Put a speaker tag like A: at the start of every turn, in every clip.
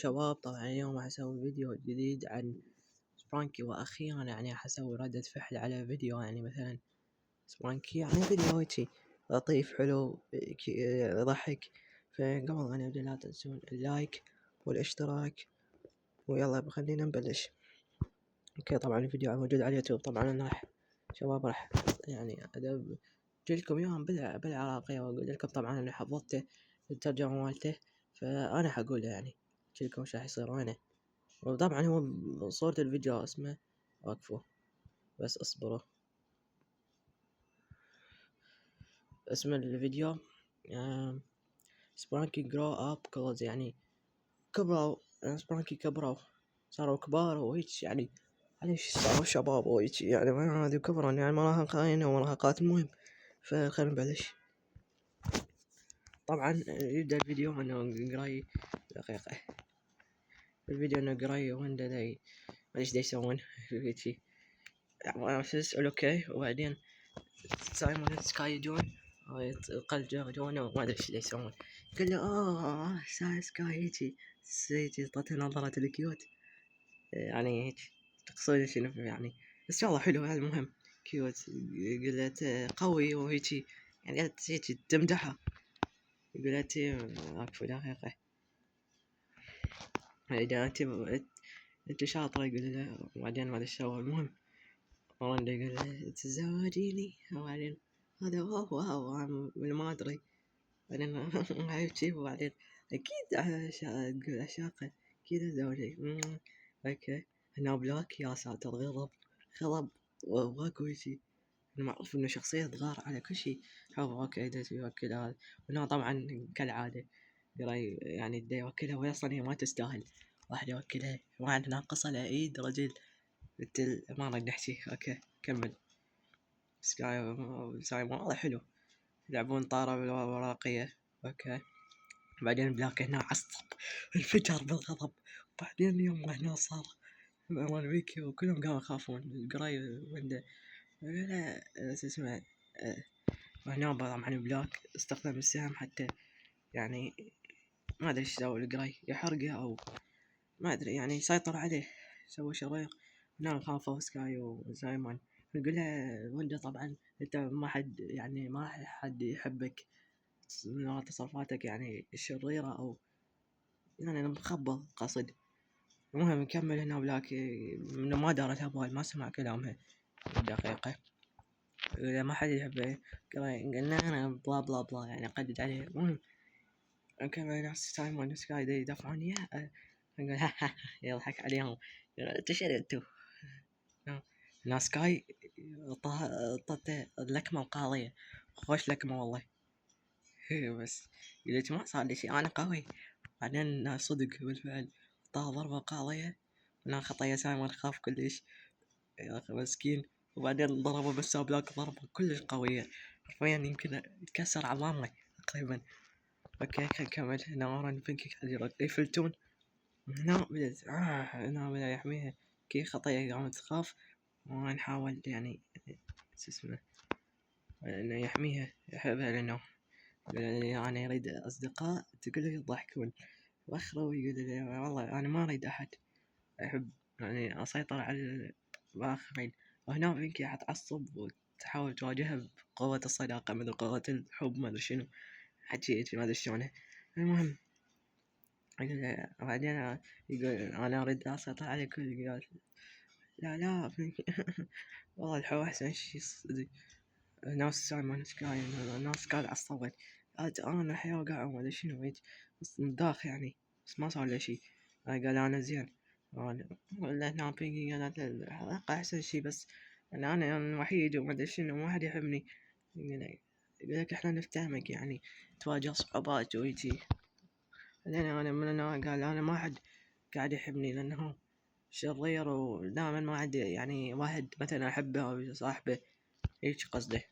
A: شباب، طبعا اليوم راح اسوي فيديو جديد عن سبرانكي، واخيرا يعني راح اسوي ردة فعل على فيديو، يعني مثلا سبرانكي يعني فيديو هيجي لطيف حلو يضحك. فقبل ما نبدأ لا تنسون اللايك والاشتراك، ويلا خلينا نبلش. اوكي، طبعا الفيديو موجود على اليوتيوب. طبعا انا راح يعني اجيلكم اياهم بالعراقية، واقول لكم طبعا انا حفظته الترجمة مالته، فانا حقوله يعني اجيلكم وش راح يصير وينه. وطبعا هو صورة الفيديو اسمه، وقفوا بس اصبروا. اسم الفيديو سبرانكي جرو اب كلوز، يعني كبروا سبرانكي، كبروا صاروا كبار وهيك، يعني صاروا شباب وهيك، يعني ما هذه كبروا يعني مراهقين ومراهقات. المهم فخلينا نبلش. طبعا يبدأ الفيديو انه قراي دقيقة. الفيديو انه قراي وهندا داي ما ايش دا يسوون هيجي، اسأل اوكي. وبعدين سايمون سكاي جون قل جون وما ادري ايش يسوون. قال له سكاي هيجي طلعت نظرة الكيوت، يعني هيك تقصد شنو يعني، بس والله حلو. هذا المهم كيوت. قلت قوي وهيجي، يعني قالت هيك تمدحها. قلت اكفو دقيقة، اذا انت شاطرة يقول له. وبعدين ما ادري ايش سوى. المهم روندا يقول تتزوجيني، وبعدين هذا واو ما ادري. بعدين هيك، وبعدين اكيد تقول عشاقة اكيد اتزوجك. اوكي هنا بلاك، يا ساتر غضب واكو شي. انا معروف انه شخصية تغار على كل شيء. اوكي دز يوكل هذا، وهنا طبعا كالعادة يعني دا يوكلها، وهي اصلا هي ما تستاهل واحد يوكلها. واحد ناقصة له ايد رجل، مثل ما نريد نحكي. اوكي كمل. سايمون والله حلو، يلعبون طارة بالورقية. اوكي بعدين بلاك هنا عصب، انفجر بالغضب. بعدين يوم هنا صار مال ويكي وكلهم قاموا يخافون. القراي وندا لا اسمه هنا طبعا بلاك استخدم السهم حتى يعني ما ادري ايش سوى القراي، يحرقه او ما ادري، يعني يسيطر عليه، سوى شرير. هنا خافوا سكاي وسايمون. يقول له وندا طبعا انت ما حد يحبك من تصرفاتك يعني الشريرة، او يعني انا مخبط قصد. المهم نكمل هنا بلاك انه ما دارت بال، ما سمع كلامها دقيقة. اذا ما حد يحبه قلنا انا بلا بلا بلا، يعني قدد عليه. المهم نكمل ناس سايمون سكاي دي يدافعون اياه. نقول يضحك عليهم. انتو شنو انتو؟ ناس سكاي طته اللكمة القاضية، خوش لكمة والله. بس قلت ما صار لي شيء، انا قوي. بعدين صدق بالفعل طاها ضربة قاضية، انا خطايا سايمون خاف كلش يا اخي مسكين. وبعدين ضربه بس بلاك ضربة كلش قوية، حرفيا يمكن يتكسر عظامه تقريبا. اوكي خلينا نكمل. هنا ورا بنكيك يفلتون. هنا بدأت هنا بدأ يحميها. كي خطايا قامت تخاف، ونحاول يعني اسمه انه يحميها يحبها، لانه انا يريد اصدقاء تقول لي يضحكون واخره، ويقول لي والله انا ما اريد احد، احب يعني اسيطر على الاخرين. وهنا بنكي حتعصب وتحاول تواجهها بقوة الصداقة مثل قوة الحب ما ادري شنو حكي ما ادري شلونه. المهم بعدين يقول انا اريد اسيطر على الكل. قال لا والله الحب احسن شي صدق. ناس سايمون سكاي ناس قاعد عصبت، قالت انا حيا وقاع ما ادري شنو هيك، بس مداخ يعني، بس ما صار له شي. قال انا زين. ولا هنا بينجي قالت الحلقة احسن شي، بس انا الوحيد وما ادري شنو، ما حد يحبني. يقول لك احنا نفتهمك، يعني تواجه صعوبات ويجي. بعدين انا من هنا قال انا ما حد قاعد يحبني لانه شرير، ودائما ما عندي يعني واحد مثلا احبه او صاحبه هيك قصده.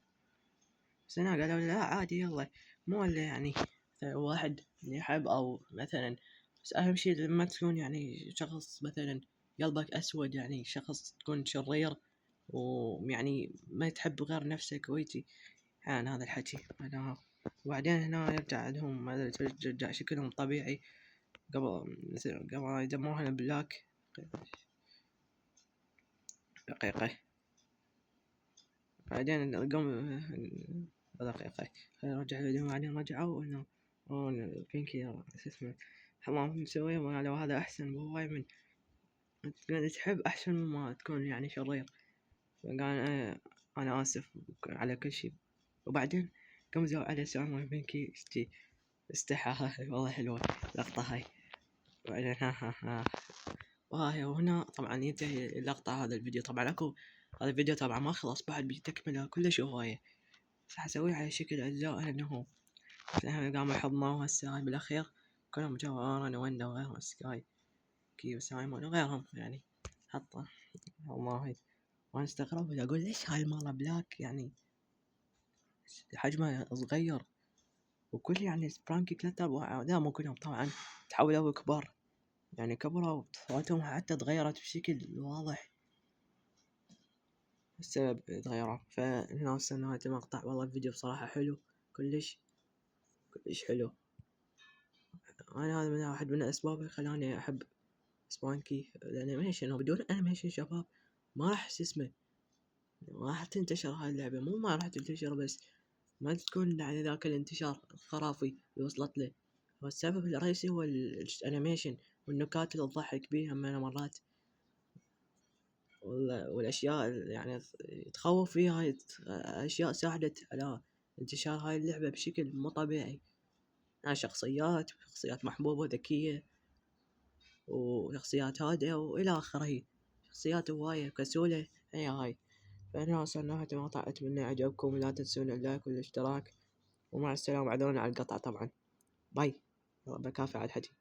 A: بس هنا قالوا لا عادي يلا، مو اللي يعني واحد يحب او مثلا، بس اهم شيء لما تكون يعني شخص مثلا قلبك اسود، يعني شخص تكون شرير ويعني ما تحب غير نفسك ويجي يعني هذا الحكي. انا وبعدين هنا يرجع عندهم ترجع شكلهم طبيعي، قبل يدمروها البلاك. دقيقة بعدين قام دقيقة رجع الفيديو. بعدين رجعوا انه بينكي شو اسمه حمام مسوي، وقالوا هذا احسن بهواي من تكون تحب، احسن مما تكون يعني شرير. قال انا اسف على كل شيء. وبعدين قام زاو على سؤال بينكي استحى. والله حلوة اللقطة هاي. وبعدين ها وهنا طبعا ينتهي اللقطة. هذا الفيديو طبعا اكو، هذا الفيديو طبعا ما خلص بعد، بتكمله كلش هواية، راح اسويه على شكل اجزاء. انه قاموا يحضنوها هسه بالاخير كلهم جو ايرون ويندا وغيرهم، سكاي كي وسايمون وغيرهم يعني حطه والله. وانا استغربت اقول ليش هاي المرة بلاك يعني حجمه صغير، وكل يعني سبرانكي 3/4 لا مو كلهم طبعا تحولوا كبار، يعني كبروا وصوتهم حتى تغيرت بشكل واضح. السبب تغيروا. فهنا وصلنا نهاية المقطع. والله الفيديو بصراحة حلو كلش حلو. انا هذا من واحد من الاسباب اللي خلاني احب سبانكي الانيميشن. وبدون انيميشن شباب ما راح اسمه ما راح تنتشر هاي اللعبة. مو ما راح تنتشر، بس ما تكون يعني ذاك الانتشار الخرافي اللي وصلت له. والسبب الرئيسي هو الانيميشن والنكات اللي تضحك بيها من مرات، والاشياء يعني تخوف فيها. هاي اشياء ساعدت على انتشار هاي اللعبة بشكل مو طبيعي. يعني شخصيات محبوبة ذكية، وشخصيات هادئة والى اخره، شخصيات هواية كسولة هاي. فأنا وصلنا نهاية المقطع، أتمنى عجبكم، ولا تنسون اللايك والاشتراك، ومع السلامة. اعذرونا على القطع طبعا. باي. بكافي على الحكي.